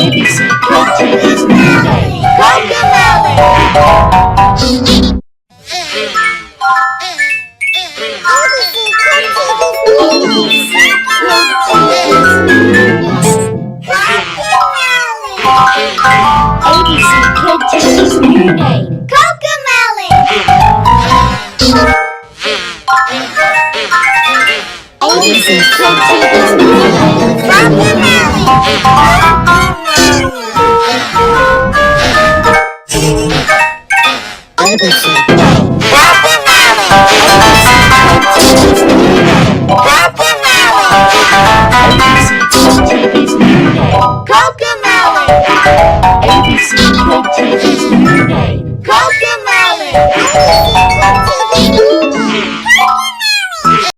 ABC Kid TV's new name, cocomelon. ABC Kid TV's new name, cocomelon. ABC Kid TV's new name, cocomelon. ABC Kid.